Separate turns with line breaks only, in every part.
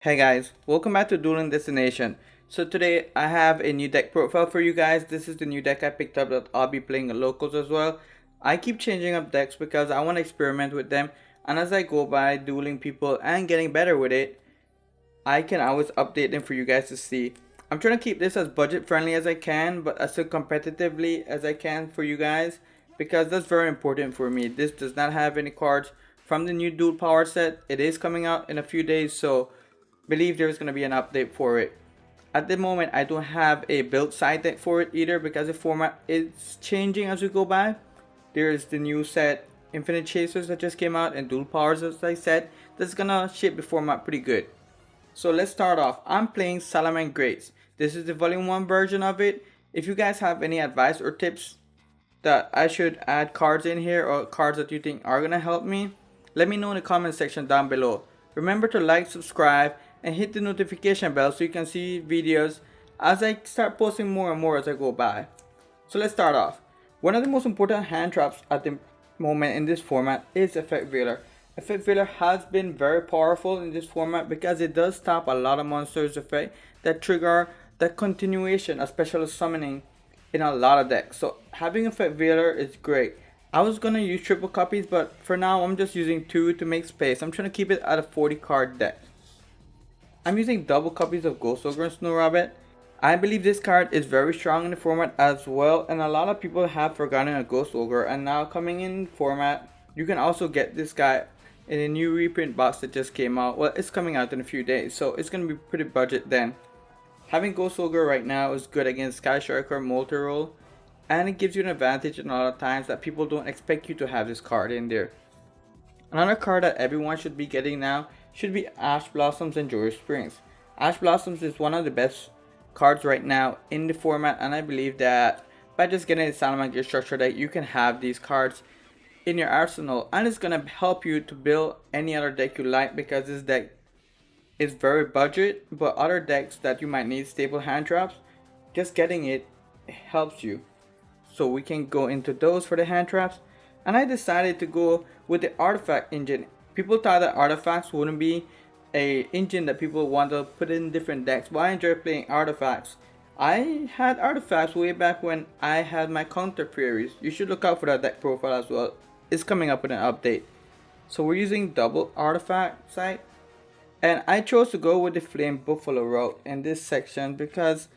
Hey guys, welcome back to Dueling Destination. So today I have a new deck profile for you guys. This is the new deck I picked up that I'll be playing locals as well. I keep changing up decks because I want to experiment with them, and as I go by dueling people and getting better with it, I can always update them for you guys to see. I'm trying to keep this as budget friendly as I can, but as competitively as I can for you guys, because that's very important for me. This does not have any cards from the new dual power set. It is coming out in a few days, so believe there's going to be an update for it. At the moment, I don't have a build side deck for it either because the format is changing as we go by. There's the new set Infinite Chasers that just came out and Dual Powers, as I said. That's gonna shape the format pretty good. So let's start off. I'm playing Salamangreat. This is the volume 1 version of it. If you guys have any advice or tips that I should add cards in here or cards that you think are gonna help me, let me know in the comment section down below. Remember to like, subscribe, and hit the notification bell so you can see videos as I start posting more and more as I go by. So let's start off. One of the most important hand traps at the moment in this format is Effect Veiler. Effect Veiler has been very powerful in this format because it does stop a lot of monsters effect that trigger the continuation of special summoning in a lot of decks. So having Effect Veiler is great. I was gonna use triple copies, but for now I'm just using 2 to make space. I'm trying to keep it at a 40 card deck. I'm using double copies of Ghost Ogre and Snow Rabbit. I believe this card is very strong in the format as well, and a lot of people have forgotten a Ghost Ogre, and now coming in format, you can also get this guy in a new reprint box that just came out. Well, it's coming out in a few days, so it's going to be pretty budget then. Having Ghost Ogre right now is good against Sky Striker multi-role, and it gives you an advantage in a lot of times that people don't expect you to have this card in there. Another card that everyone should be getting now should be Ash Blossoms and Joyous Springs. Ash Blossoms is one of the best cards right now in the format, and I believe that by just getting the Salamangreat structure deck, you can have these cards in your arsenal, and it's gonna help you to build any other deck you like because this deck is very budget, but other decks that you might need stable hand traps, just getting it helps you. So we can go into those for the hand traps, and I decided to go with the artifact engine. People thought that artifacts wouldn't be a engine that people want to put in different decks, but I enjoy playing artifacts. I had artifacts way back when I had my counter queries. You should look out for that deck profile as well. It's coming up with an update. So we're using double artifact site, and I chose to go with the Flame Buffalo route in this section because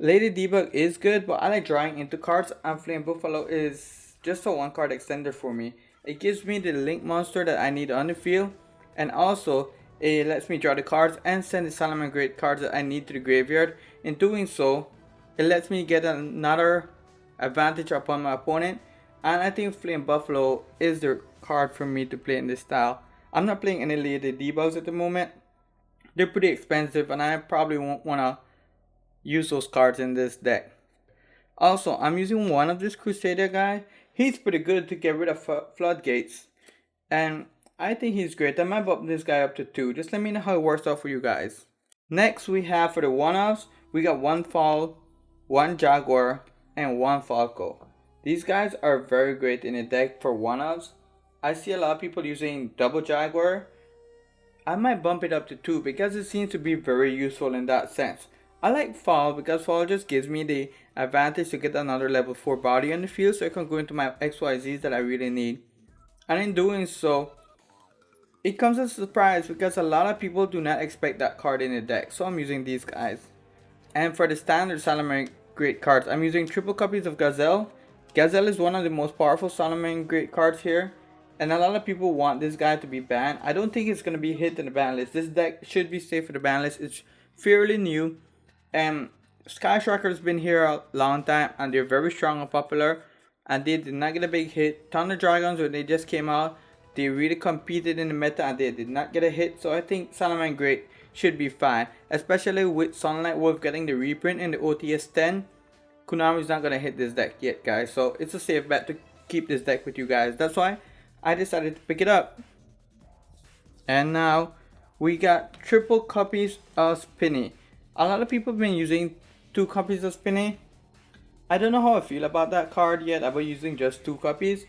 Lady Debug is good, but I like drawing into cards, and Flame Buffalo is just a 1 card extender for me. It gives me the link monster that I need on the field, and also it lets me draw the cards and send the Salamangreat cards that I need to the graveyard. In doing so, it lets me get another advantage upon my opponent, and I think Flame Buffalo is the card for me to play in this style. I'm not playing any Lady Debugs at the moment. They're pretty expensive, and I probably won't want to use those cards in this deck. Also, I'm using one of this Crusader guy. He's pretty good to get rid of floodgates, and I think he's great. I might bump this guy up to 2. Just let me know how it works out for you guys. Next, we have for the one-offs, we got 1 Fowl, 1 Jaguar, and 1 Falco. These guys are very great in a deck for one-offs. I see a lot of people using double Jaguar. I might bump it up to 2 because it seems to be very useful in that sense. I like Fall because Fall just gives me the advantage to get another level 4 body on the field so I can go into my XYZs that I really need. And in doing so, it comes as a surprise because a lot of people do not expect that card in the deck, so I'm using these guys. And for the standard Salamangreat cards, I'm using triple copies of Gazelle. Gazelle is one of the most powerful Salamangreat cards here, and a lot of people want this guy to be banned. I don't think it's going to be hit in the ban list. This deck should be safe for the ban list. It's fairly new, and Sky Striker has been here a long time, and they're very strong and popular, and they did not get a big hit. Thunder Dragons, when they just came out, they really competed in the meta and they did not get a hit, so I think Salamangreat should be fine, especially with Sunlight Wolf getting the reprint in the OTS 10. Konami's not going to hit this deck yet, guys, so it's a safe bet to keep this deck with you guys. That's why I decided to pick it up. And now we got triple copies of Spinny. A lot of people have been using 2 copies of Spinny. I don't know how I feel about that card yet about using just 2 copies.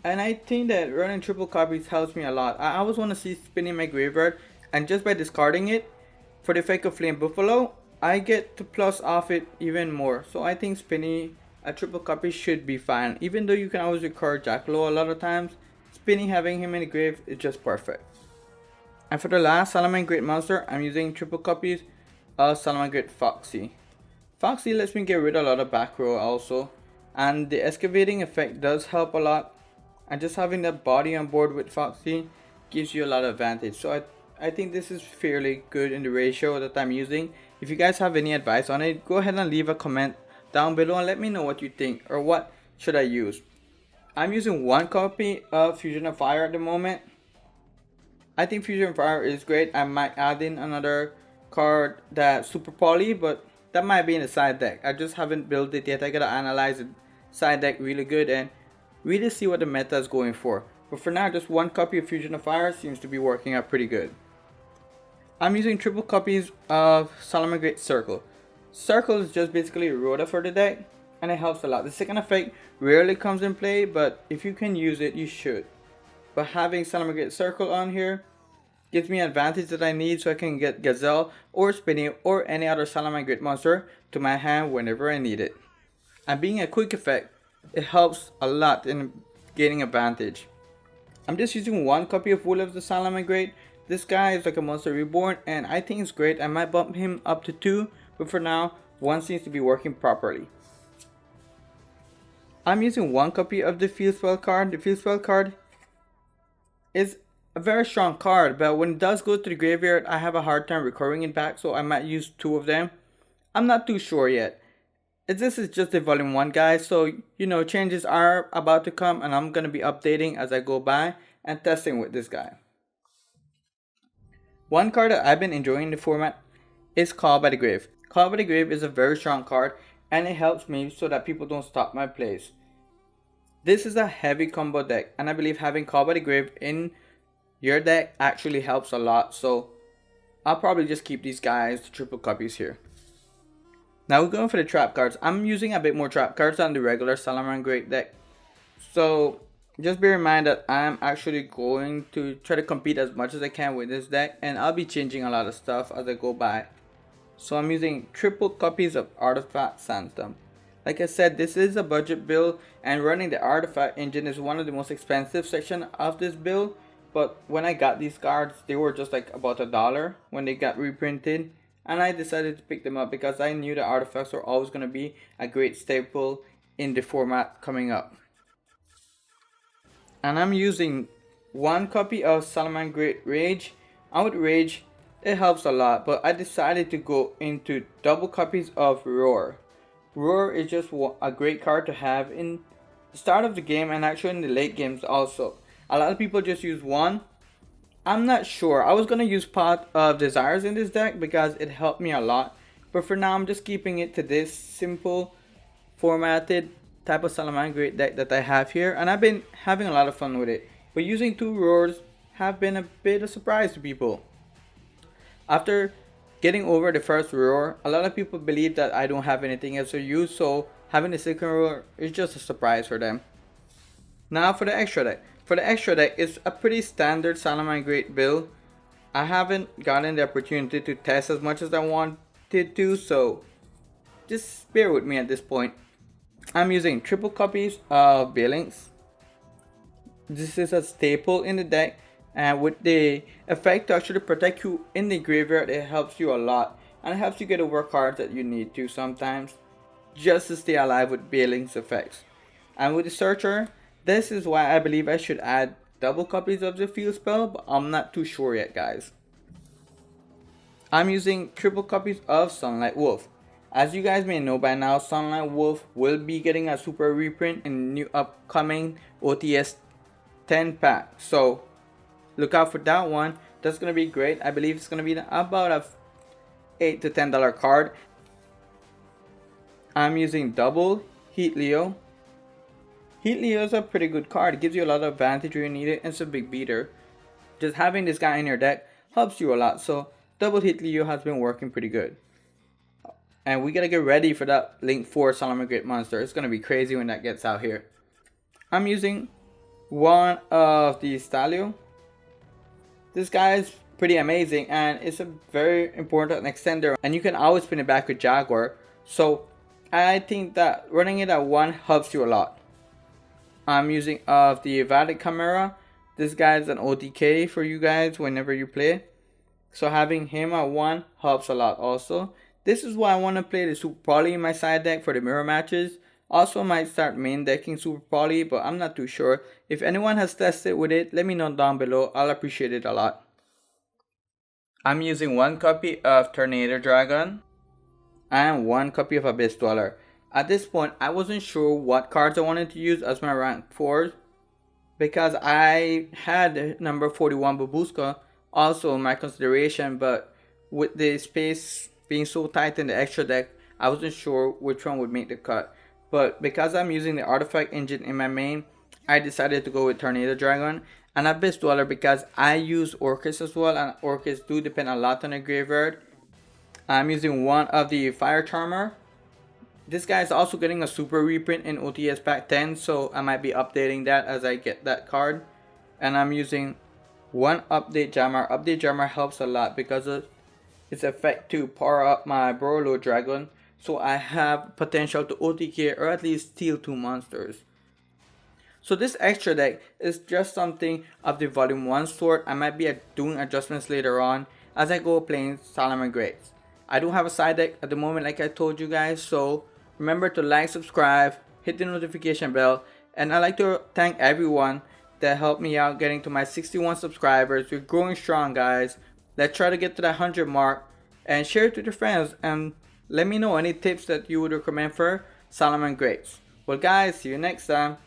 And I think that running triple copies helps me a lot. I always want to see Spinny in my graveyard. and just by discarding it for the effect of Flame Buffalo, I get to plus off it even more. So I think spinning a triple copy should be fine. Even though you can always record Jackalow a lot of times, spinning having him in the grave is just perfect. And for the last Salamangreat monster, I'm using triple copies of Salamangreat Foxy. Foxy lets me get rid of a lot of back row also, and the excavating effect does help a lot, and just having that body on board with Foxy gives you a lot of advantage. So I think this is fairly good in the ratio that I'm using. If you guys have any advice on it, go ahead and leave a comment down below and let me know what you think, or what should I use. I'm using one copy of Fusion of Fire at the moment. I think Fusion of Fire is great. I might add in another card that's super poly, but that might be in the side deck. I just haven't built it yet. I gotta analyze the side deck really good and really see what the meta is going for. But for now, just one copy of Fusion of Fire seems to be working out pretty good. I'm using triple copies of Salamangreat Circle. Circle is just basically Rhoda for the deck, and it helps a lot. The second effect rarely comes in play, but if you can use it, you should. But having Salamangreat Circle on here gives me advantage that I need, so I can get Gazelle or Spinny or any other Salamangreat monster to my hand whenever I need it. And being a quick effect, it helps a lot in gaining advantage. I'm just using one copy of Wool of the Salamangreat. This guy is like a monster reborn, and I think it's great. I might bump him up to 2, but for now, 1 seems to be working properly. I'm using one copy of the Field Spell card. The Field Spell card is a very strong card, but when it does go to the graveyard, I have a hard time recovering it back, so I might use 2 of them. I'm not too sure yet. This is just the volume 1, guys, so you know, changes are about to come, and I'm going to be updating as I go by and testing with this guy. One card that I've been enjoying in the format is Call by the Grave. Call by the Grave is a very strong card, and it helps me so that people don't stop my plays. This is a heavy combo deck, and I believe having Call by the Grave in your deck actually helps a lot, so I'll probably just keep these guys to triple copies here. Now we're going for the trap cards. I'm using a bit more trap cards than the regular Salamangreat deck, so just bear in mind that I'm actually going to try to compete as much as I can with this deck, and I'll be changing a lot of stuff as I go by. So I'm using triple copies of Artifact Sandstorm. Like I said, this is a budget build, and running the Artifact engine is one of the most expensive section of this build. But when I got these cards, they were just like about $1 when they got reprinted, and I decided to pick them up because I knew the artifacts were always going to be a great staple in the format coming up. And I'm using one copy of Salamangreat Rage, and with Rage it helps a lot, but I decided to go into double copies of Roar. Roar is just a great card to have in the start of the game, and actually in the late games also. A lot of people just use one. I'm not sure. I was going to use Pot of Desires in this deck because it helped me a lot, but for now I'm just keeping it to this simple formatted type of Salamangreat deck that I have here, and I've been having a lot of fun with it. But using 2 Roars have been a bit of a surprise to people. After getting over the first Roar, a lot of people believe that I don't have anything else to use, so having the second Roar is just a surprise for them. Now for the extra deck. For the extra deck, it's a pretty standard Salamangreat build. I haven't gotten the opportunity to test as much as I wanted to, so just bear with me at this point. I'm using triple copies of Balings. This is a staple in the deck, and with the effect to actually protect you in the graveyard, it helps you a lot, and it helps you get over cards that you need to sometimes just to stay alive with Balings effects. And with the Searcher, this is why I believe I should add double copies of the Field Spell, but I'm not too sure yet, guys. I'm using triple copies of Sunlight Wolf. As you guys may know by now, Sunlight Wolf will be getting a super reprint in the new upcoming OTS 10 pack. So look out for that one. That's going to be great. I believe it's going to be about a $8 to $10 card. I'm using double Heat Leo. Heat Leo is a pretty good card. It gives you a lot of advantage when you need it, and it's a big beater. Just having this guy in your deck helps you a lot. So double Heat Leo has been working pretty good. And we gotta get ready for that Link 4 Salamangreat monster. It's gonna be crazy when that gets out here. I'm using one of the Stalio. This guy is pretty amazing, and it's a very important extender, and you can always pin it back with Jaguar. So I think that running it at 1 helps you a lot. I'm using the Vatic camera. This guy's an OTK for you guys whenever you play. So having him at 1 helps a lot also. This is why I want to play the Super Poly in my side deck for the mirror matches. Also, I might start main decking Super Poly, but I'm not too sure. If anyone has tested with it, let me know down below. I'll appreciate it a lot. I'm using 1 copy of Tornado Dragon and 1 copy of Abyss Dweller. At this point, I wasn't sure what cards I wanted to use as my rank 4s because I had number 41 Babushka also in my consideration, but with the space being so tight in the extra deck, I wasn't sure which one would make the cut. But because I'm using the artifact engine in my main, I decided to go with Tornado Dragon and Abyss Dweller because I use Orcus as well, and Orcus do depend a lot on the graveyard. I'm using 1 of the Fire Charmer. This guy is also getting a super reprint in OTS Pack 10, so I might be updating that as I get that card. And I'm using 1 Update Jammer. Update Jammer helps a lot because of its effect to power up my Borolo Dragon, so I have potential to OTK or at least steal 2 monsters. So this extra deck is just something of the volume 1 sort. I might be doing adjustments later on as I go playing Salamangreat. I don't have a side deck at the moment like I told you guys, so remember to like, subscribe, hit the notification bell, and I'd like to thank everyone that helped me out getting to my 61 subscribers. We're growing strong, guys. Let's try to get to that 100 mark, and share it with your friends, and let me know any tips that you would recommend for Salamangreat. Well guys, see you next time.